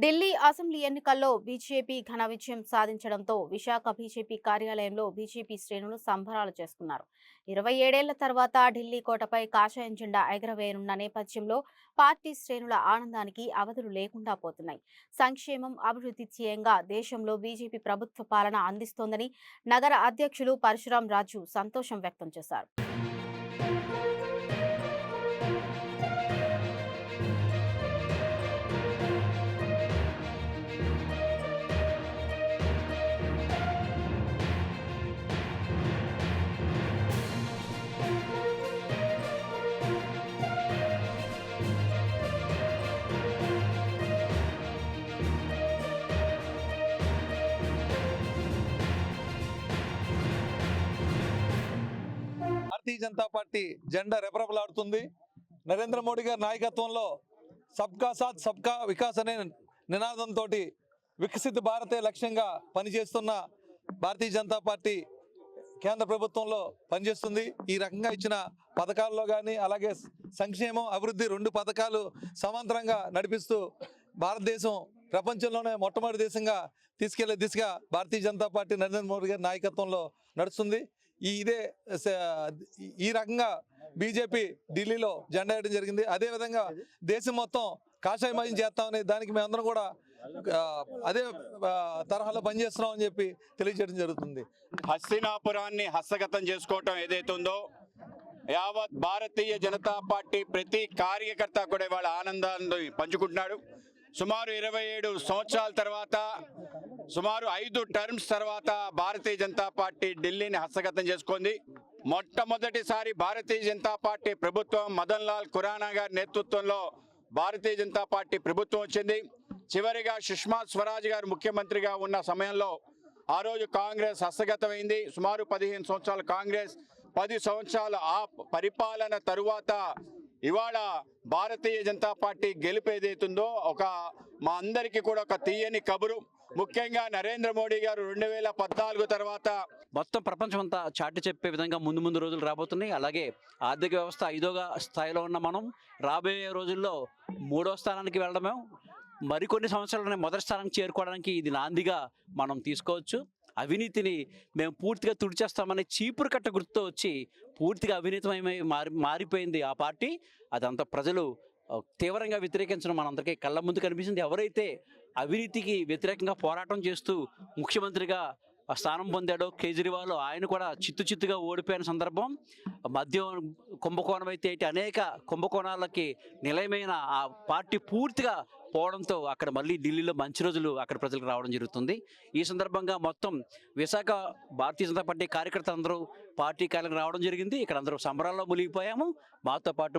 Delhi assembly ఎన్నికల్లో BJP ఘన విజయం సాధించడంతో విశాఖ బీజేపీ కార్యాలయంలో బీజేపీ శ్రేణులు సంబరాలు చేసుకున్నారు. 27 ఏళ్ల తర్వాత ఢిల్లీ కోటపై కాషాయం జెండా ఎగరవేయనున్న నేపథ్యంలో పార్టీ శ్రేణుల ఆనందానికి అవధులు లేకుండా పోతున్నాయి. సంక్షేమం, అభివృద్ధి ధ్యేయంగా దేశంలో బీజేపీ ప్రభుత్వ పాలన అందిస్తోందని నగర అధ్యక్షులు పరశురాం రాజు సంతోషం వ్యక్తం చేశారు. భారతీయ జనతా పార్టీ జెండా రెపరెపలాడుతుంది. నరేంద్ర మోడీ గారి నాయకత్వంలో సబ్కా సాత్ సబ్కా వికాస్ అనే నినాదంతో వికసిత భారతే లక్ష్యంగా పనిచేస్తున్న భారతీయ జనతా పార్టీ కేంద్ర ప్రభుత్వంలో పనిచేస్తుంది. ఈ రకంగా ఇచ్చిన పథకాల్లో కానీ అలాగే సంక్షేమం, అభివృద్ధి రెండు పథకాలు సమాంతరంగా నడిపిస్తూ భారతదేశం ప్రపంచంలోనే మొట్టమొదటి దేశంగా తీసుకెళ్లే దిశగా భారతీయ జనతా పార్టీ నరేంద్ర మోడీ గారి నాయకత్వంలో నడుస్తుంది. ఈ రకంగా బీజేపీ ఢిల్లీలో జెండా వేయడం జరిగింది. అదేవిధంగా దేశం మొత్తం కాషాయమయం చేస్తామని దానికి మేమందరం కూడా అదే తరహాలో పనిచేస్తున్నాం అని చెప్పి తెలియజేయడం జరుగుతుంది. హస్తినాపురాన్ని హస్తగతం చేసుకోవటం ఏదైతే ఉందో యావత్ భారతీయ జనతా పార్టీ ప్రతి కార్యకర్త కూడా వాళ్ళ ఆనందాన్ని పంచుకుంటున్నాడు. సుమారు 27 సంవత్సరాల తర్వాత, సుమారు 5 టర్మ్స్ తర్వాత భారతీయ జనతా పార్టీ ఢిల్లీని హస్తగతం చేసుకుంది. మొట్టమొదటిసారి భారతీయ జనతా పార్టీ ప్రభుత్వం మదన్ లాల్ ఖురానా గారి నేతృత్వంలో భారతీయ జనతా పార్టీ ప్రభుత్వం వచ్చింది. చివరిగా సుష్మా స్వరాజ్ గారు ముఖ్యమంత్రిగా ఉన్న సమయంలో ఆ రోజు కాంగ్రెస్ హస్తగతమైంది. సుమారు 15 సంవత్సరాల కాంగ్రెస్, 10 సంవత్సరాల ఆ పరిపాలన తరువాత ఇవాళ భారతీయ జనతా పార్టీ గెలుపు ఏదైతుందో మా అందరికీ కూడా ఒక తీయని కబురు. ముఖ్యంగా నరేంద్ర మోడీ గారు 2014 తర్వాత మొత్తం ప్రపంచం అంతా చాటి చెప్పే విధంగా ముందు రోజులు రాబోతున్నాయి. అలాగే ఆర్థిక వ్యవస్థ 5వ స్థాయిలో ఉన్న మనం రాబోయే రోజుల్లో 3వ స్థానానికి వెళ్ళడమే, మరికొన్ని సంవత్సరాలనే మొదటి స్థానానికి చేరుకోవడానికి ఇది నాందిగా మనం తీసుకోవచ్చు. అవినీతిని మేము పూర్తిగా తుడిచేస్తామనే చీపురు కట్ట గుర్తుతో వచ్చి పూర్తిగా అవినీతిమయమై మారిపోయింది ఆ పార్టీ. అదంతా ప్రజలు తీవ్రంగా వ్యతిరేకించడం మనందరికీ కళ్ళ ముందు కనిపిస్తుంది. ఎవరైతే అవినీతికి వ్యతిరేకంగా పోరాటం చేస్తూ ముఖ్యమంత్రిగా స్థానం పొందాడో కేజ్రీవాల్, ఆయన కూడా చిత్తుగా ఓడిపోయిన సందర్భం. మద్యం కుంభకోణం అయితే అనేక కుంభకోణాలకి నిలయమైన ఆ పార్టీ పూర్తిగా పోవడంతో అక్కడ మళ్ళీ ఢిల్లీలో మంచి రోజులు అక్కడ ప్రజలకు రావడం జరుగుతుంది. ఈ సందర్భంగా మొత్తం విశాఖ భారతీయ జనతా పార్టీ కార్యకర్తలు అందరూ పార్టీ కార్యాలయం రావడం జరిగింది. ఇక్కడ అందరూ సంబరాల్లో మునిగిపోయాము. మాతో పాటు